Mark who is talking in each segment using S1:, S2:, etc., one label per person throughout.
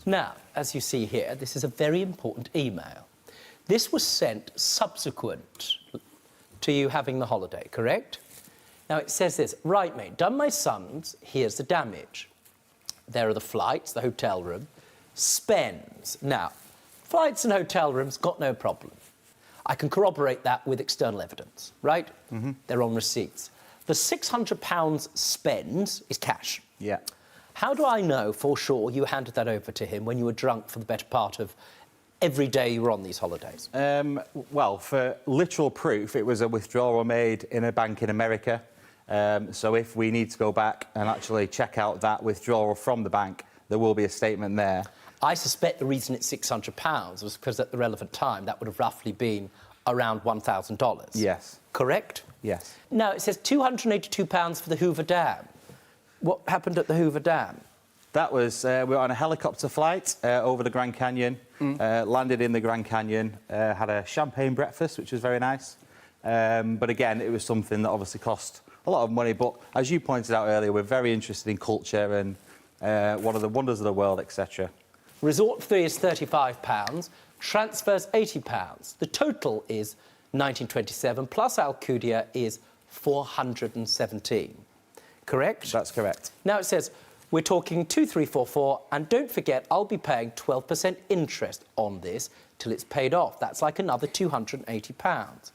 S1: Now, as you see here, this is a very important email. This was sent subsequent to you having the holiday, correct? Now, it says this, right, mate, done my sons, here's the damage. There are the flights, the hotel room, spends. Now, flights and hotel rooms, got no problem. I can corroborate that with external evidence, right? Mm-hmm. They're on receipts. The £600 spends is cash.
S2: Yeah.
S1: How do I know for sure you handed that over to him when you were drunk for the better part of every day you were on these holidays?
S2: Well, for literal proof, it was a withdrawal made in a bank in America. So if we need to go back and actually check out that withdrawal from the bank, there will be a statement there.
S1: I suspect the reason it's £600 was because at the relevant time that would have roughly been around $1,000.
S2: Yes.
S1: Correct?
S2: Yes.
S1: Now, it says £282 for the Hoover Dam. What happened at the Hoover Dam?
S2: That was, we were on a helicopter flight over the Grand Canyon, landed in the Grand Canyon, had a champagne breakfast, which was very nice. But again, it was something that obviously cost a lot of money. But as you pointed out earlier, we're very interested in culture and one of the wonders of the world, etc.
S1: Resort fee is £35, transfers £80. The total is 1927, plus Alcudia is 417. Correct?
S2: That's correct.
S1: Now it says, we're talking 2344, and don't forget, I'll be paying 12% interest on this till it's paid off. That's like another £280.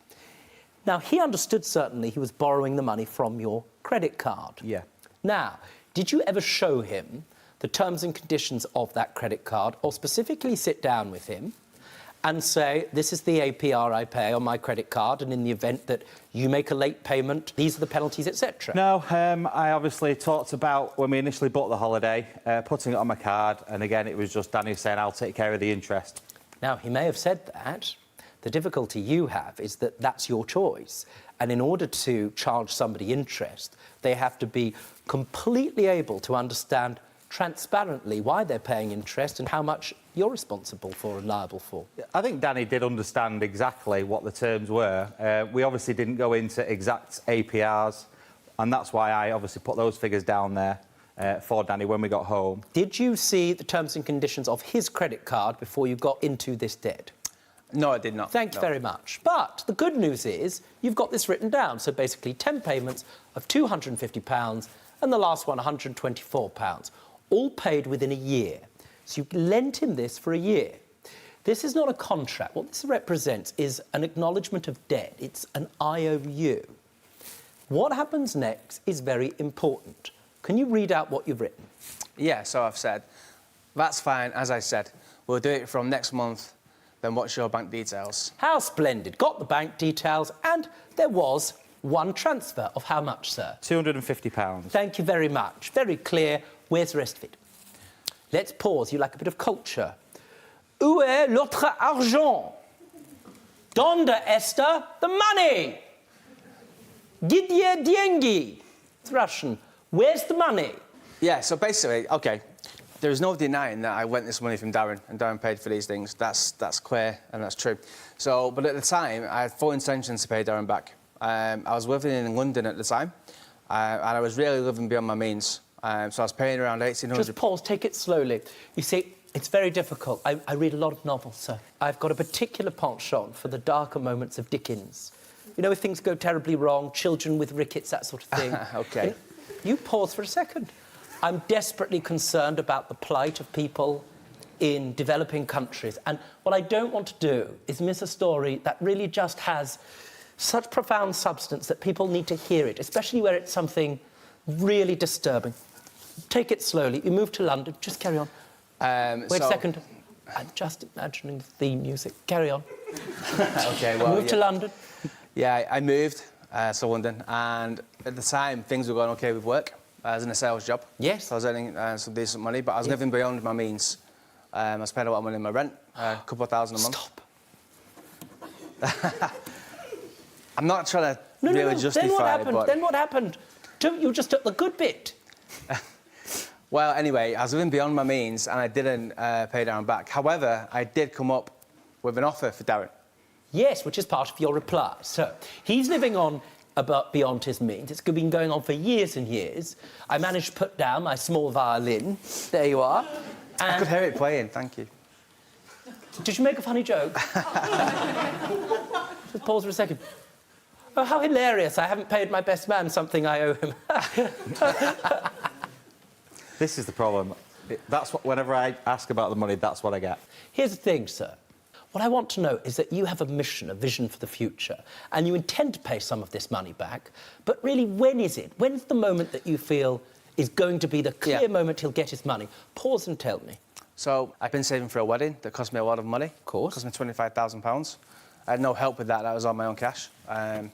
S1: Now, he understood, certainly, he was borrowing the money from your credit card.
S2: Yeah.
S1: Now, did you ever show him the terms and conditions of that credit card, or specifically sit down with him and say, this is the APR I pay on my credit card, and in the event that you make a late payment, these are the penalties, etc.?
S2: No, I obviously talked about, when we initially bought the holiday, putting it on my card, and again, it was just Danny saying, I'll take care of the interest.
S1: Now, he may have said that. The difficulty you have is that that's your choice. And in order to charge somebody interest, they have to be completely able to understand transparently why they're paying interest and how much you're responsible for and liable for.
S2: I think Danny did understand exactly what the terms were. We obviously didn't go into exact APRs, and that's why I obviously put those figures down there for Danny when we got home.
S1: Did you see the terms and conditions of his credit card before you got into this debt?
S3: No, I did not.
S1: Thank you very much. But the good news is you've got this written down. So basically 10 payments of £250 and the last one £124, all paid within a year. So you lent him this for a year. This is not a contract. What this represents is an acknowledgement of debt. It's an IOU. What happens next is very important. Can you read out what you've written?
S3: Yeah, so I've said, that's fine, as I said. We'll do it from next month. Then what's your bank details?
S1: How splendid. Got the bank details, and there was one transfer of how much, sir?
S2: £250.
S1: Thank you very much. Very clear. Where's the rest of it? Let's pause. You like a bit of culture. Où est l'autre argent? Donde está the money? Gdzie деньги? It's Russian. Where's the money?
S3: Yeah, so basically, OK, there's no denying that I lent this money from Darren, and Darren paid for these things. That's clear, and that's true. So, but at the time, I had full intentions to pay Darren back. I was living in London at the time, and I was really living beyond my means. So I was paying around £1,800.
S1: Just pause, take it slowly. You see, it's very difficult. I read a lot of novels, sir. I've got a particular penchant for the darker moments of Dickens. You know, if things go terribly wrong, children with rickets, that sort of thing.
S3: OK.
S1: You pause for a second. I'm desperately concerned about the plight of people in developing countries. And what I don't want to do is miss a story that really just has such profound substance that people need to hear it, especially where it's something really disturbing. Take it slowly. You move to London. Just carry on. Wait a second. I'm just imagining the theme music. Carry on.
S3: OK, well,
S1: Move to London.
S3: Yeah, I moved to London, and at the time, things were going OK with work. I was in a sales job.
S1: Yes.
S3: So I was earning some decent money, but I was living beyond my means. I spent a lot of money on my rent, a couple of thousand a month.
S1: Stop.
S3: I'm not trying to really justify
S1: Then what happened?
S3: it, but...
S1: Then what happened? You just took the good bit.
S3: Well, anyway, I was living beyond my means, and I didn't pay Darren back. However, I did come up with an offer for Darren.
S1: Yes, which is part of your reply. So, he's living on beyond his means. It's been going on for years and years. I managed to put down my small violin. There you are.
S3: I could hear it playing, thank you.
S1: Did you make a funny joke? Just pause for a second. Oh, how hilarious. I haven't paid my best man something I owe him.
S2: This is the problem. That's what, whenever I ask about the money, that's what I get.
S1: Here's the thing, sir. What I want to know is that you have a mission, a vision for the future, and you intend to pay some of this money back, but really, when is it? When's the moment that you feel is going to be the clear moment he'll get his money? Pause and tell me.
S3: So I've been saving for a wedding that cost me a lot of money. Of
S1: course.
S3: Cost me £25,000. I had no help with that. That was all my own cash. And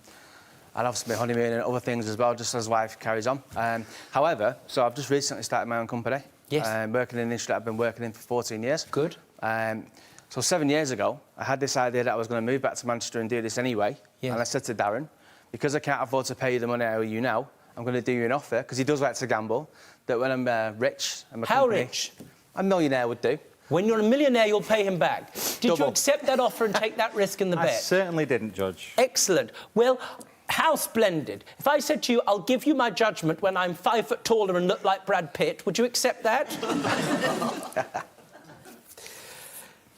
S3: obviously my honeymoon and other things as well, just as life carries on. However, so I've just recently started my own company.
S1: Yes.
S3: Working in an industry that I've been working in for 14 years.
S1: Good.
S3: So 7 years ago, I had this idea that I was going to move back to Manchester and do this anyway.
S1: Yes.
S3: And I said to Darren, because I can't afford to pay you the money I owe you now, I'm going to do you an offer, because he does like to gamble, that when I'm rich... And my
S1: How
S3: company,
S1: rich?
S3: A millionaire would do.
S1: When you're a millionaire, you'll pay him back. Did you
S3: Double.
S1: accept that offer and take that risk in the
S2: I
S1: bet?
S2: certainly didn't, Judge.
S1: Excellent. Well, how splendid. If I said to you, I'll give you my judgment when I'm 5 foot taller and look like Brad Pitt, would you accept that?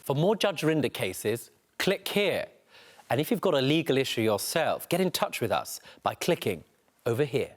S1: For more Judge Rinder cases, click here. And if you've got a legal issue yourself, get in touch with us by clicking over here.